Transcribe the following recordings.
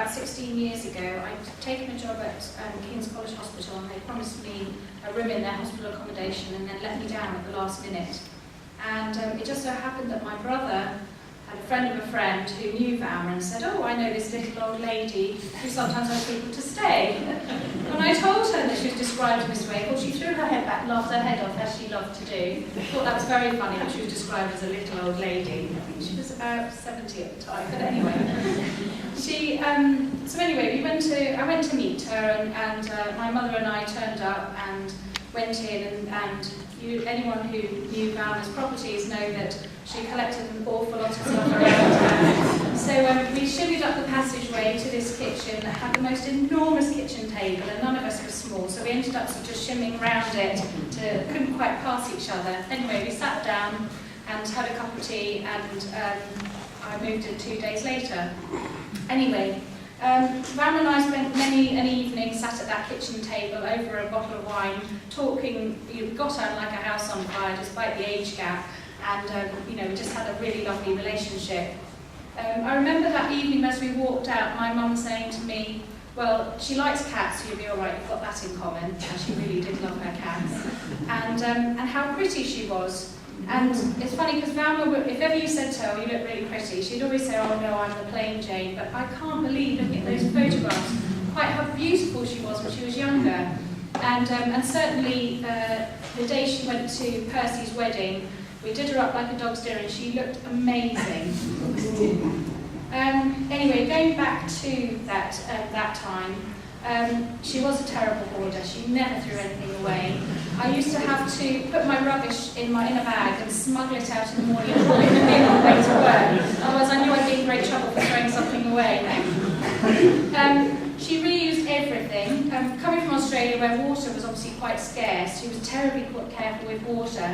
about 16 years ago, I'd taken a job at King's College Hospital, and they promised me a room in their hospital accommodation and then let me down at the last minute. And it just so happened that my brother had a friend of a friend who knew Valma and said, "Oh, I know this little old lady who sometimes has people to stay." When I told her that she was described in this way, well, she threw her head back and laughed her head off, as she loved to do. I thought that was very funny that she was described as a little old lady. I think she was about 70 at the time, but anyway. So anyway, I went to meet her, and my mother and I turned up and went in, and anyone who knew Valma's properties know that she collected an awful lot of stuff around her. So we shimmied up the passageway to this kitchen that had the most enormous kitchen table, and none of us were small, so we ended up sort of shimming around it, couldn't quite pass each other. Anyway, we sat down and had a cup of tea, and I moved in 2 days later. Anyway, Valma and I spent many an evening sat at that kitchen table over a bottle of wine, talking. We got on like a house on fire despite the age gap, and we just had a really lovely relationship. I remember that evening as we walked out, my mum saying to me, "Well, she likes cats, so you'll be all right, you've got that in common." And she really did love her cats. And how pretty she was. And it's funny because Valma, if ever you said to her, "Oh, you look really pretty," she'd always say, "Oh no, I'm the plain Jane." But I can't believe, looking at those photographs, quite how beautiful she was when she was younger. And certainly the day she went to Percy's wedding, we did her up like a dog's dinner, and she looked amazing. Anyway, going back to that time, she was a terrible hoarder. She never threw anything away. I used to have to put my rubbish in a bag and smuggle it out in the morning and put it in the bin on the way to work. Otherwise, I knew I'd be in great trouble for throwing something away. She reused everything. Coming from Australia, where water was obviously quite scarce, she was terribly careful with water,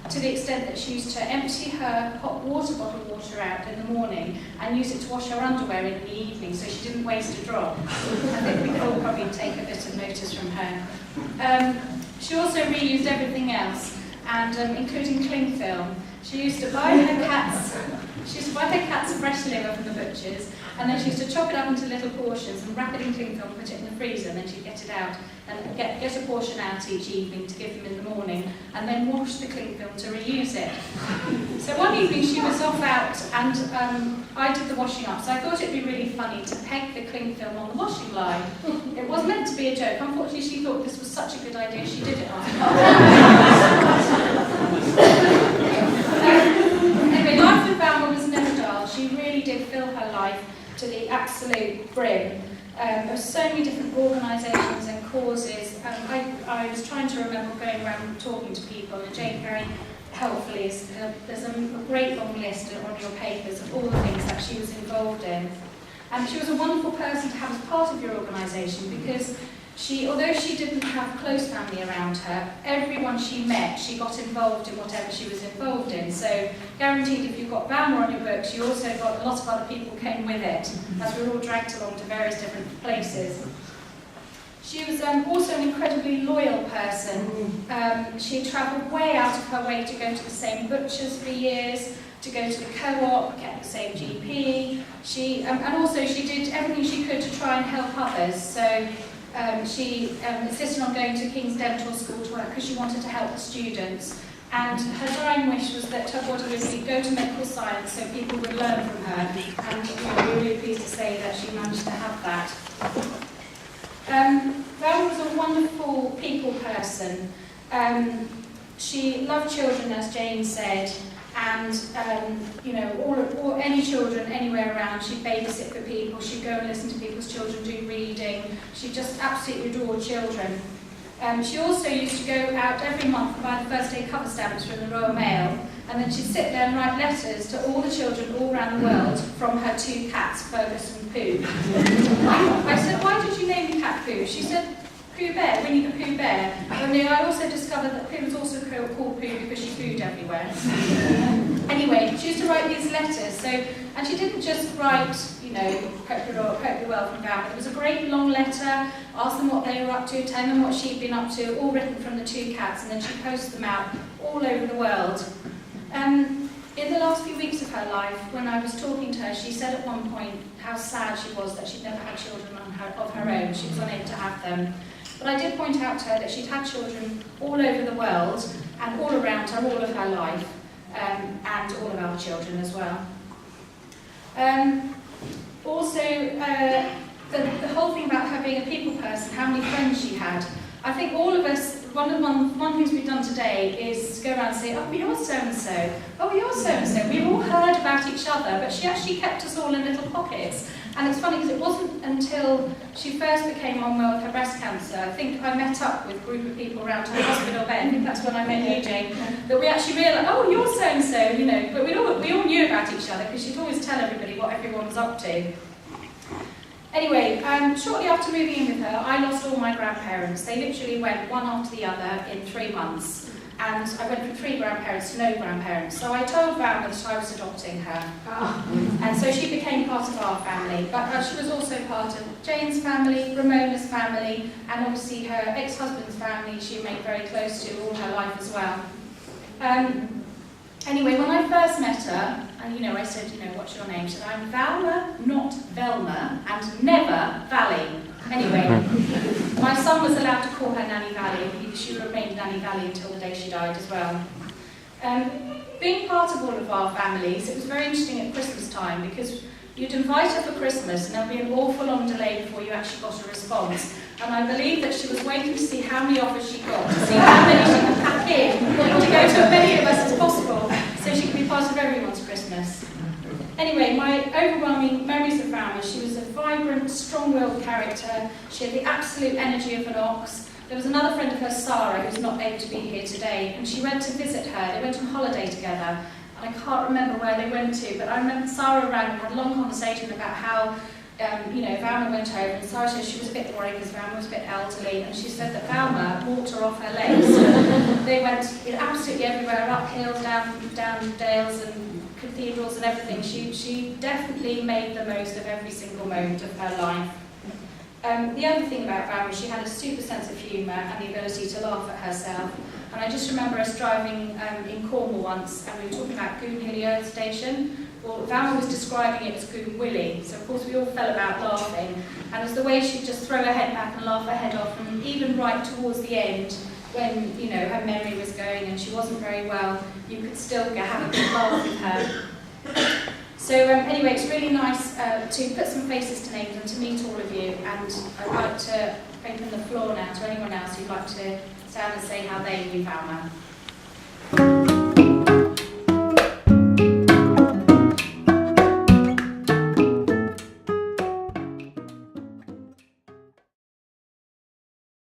to the extent that she used to empty her hot water bottle water out in the morning and use it to wash her underwear in the evening, so she didn't waste a drop. I think we could all probably take a bit of notice from her. She also reused everything else, and including cling film. She used to buy her cats fresh liver from the butchers, and then she used to chop it up into little portions and wrap it in cling film, put it in the freezer, and then she'd get it out and get a portion out each evening to give them in the morning, and then wash the cling film to reuse it. So one evening she was off out, and I did the washing up, so I thought it'd be really funny to peg the cling film on the washing line. It was meant to be a joke. Unfortunately, she thought this was such a good idea, she did it after. Anyway, life with Valma was never dull. She really did fill her life to the absolute brim. There were so many different organisations and causes. I was trying to remember going around talking to people, and Jane very helpfully there's a great long list on your papers of all the things that she was involved in. And she was a wonderful person to have as part of your organisation, because although she didn't have close family around her, everyone she met, she got involved in whatever she was involved in. So, guaranteed, if you've got Valma on your books, you also got a lot of other people came with it, as we were all dragged along to various different places. She was also an incredibly loyal person. She travelled way out of her way to go to the same butchers for years, to go to the co-op, get the same GP. And also she did everything she could to try and help others. So she insisted on going to King's Dental School to work because she wanted to help the students. And her dying wish was that her body would go to medical science so people would learn from her. And we're really pleased to say that she managed to have that. Valma was a wonderful people person. She loved children, as Jane said, and any children anywhere around, she'd babysit for people, she'd go and listen to people's children do reading. She just absolutely adored children. She also used to go out every month and buy the first day cover stamps from the Royal Mail, and then she'd sit there and write letters to all the children all around the world from her two cats, Fergus and Pooh. I said, "Why did you name the cat Pooh?" She said, "Pooh Bear, Winnie the Pooh Bear." And then I also discovered that Pooh was also called Pooh because she pooed everywhere. Anyway, she used to write these letters, and she didn't just write, hope you're well from Valma. It was a great long letter, ask them what they were up to, tell them what she'd been up to, all written from the two cats, and then she posted them out all over the world. in the last few weeks of her life, when I was talking to her, she said at one point how sad she was that she'd never had children of her own. She was unable to have them. But I did point out to her that she'd had children all over the world and all around her, all of her life, and all of our children as well. The whole thing about her being a people person, how many friends she had. I think all of us, one of the things we've done today is go around and say, oh, you're so-and-so, oh, you're so-and-so. We've all heard about each other, but she actually kept us all in little pockets. And it's funny because it wasn't until she first became unwell with her breast cancer, I think I met up with a group of people around her hospital bed, I think that's when I met you, Jane, that we actually realised, oh, you're so-and-so, you know, but we all knew about each other because she'd always tell everybody what everyone was up to. Anyway, shortly after moving in with her, I lost all my grandparents. They literally went one after the other in 3 months. And I went from 3 grandparents to no grandparents. So I told Valma that I was adopting her. And so she became part of our family. But she was also part of Jane's family, Ramona's family, and obviously her ex-husband's family she remained very close to all her life as well. Anyway, when I first met her, and I said, what's your name? She said, I'm Valma, not Velma, and never Valley. Anyway, my son was allowed to call her Nanny Valley. She remained Nanny Valley until the day she died as well. Being part of all of our families, it was very interesting at Christmas time because you'd invite her for Christmas and there'd be an awful long delay before you actually got a response. And I believe that she was waiting to see how many offers she got, to see how many she could pack in, to go to as many of us as possible, so she could be part of everyone's Christmas. Anyway, my overwhelming memories of Valma, she was a vibrant, strong-willed character. She had the absolute energy of an ox. There was another friend of hers, Sarah, who's not able to be here today, and she went to visit her. They went on holiday together, and I can't remember where they went to, but I remember Sarah rang and had a long conversation about how Valma went over, and Sarah said she was a bit worried because Valma was a bit elderly, and she said that Valma walked her off her legs. They went absolutely everywhere, up hills, down dales and cathedrals and everything. She definitely made the most of every single moment of her life. The other thing about Valma, she had a super sense of humour and the ability to laugh at herself. And I just remember us driving in Cornwall once, and we were talking about Goonhilly Earth Station. Well, Valma was describing it as Goon Willy, so of course we all fell about laughing. And it's the way she'd just throw her head back and laugh her head off, and even right towards the end, when her memory was going and she wasn't very well, you could still have a good laugh with her. So anyway, it's really nice to put some faces to names and to meet all of you. And I'd like to open the floor now to anyone else who'd like to stand and say how they knew Valma.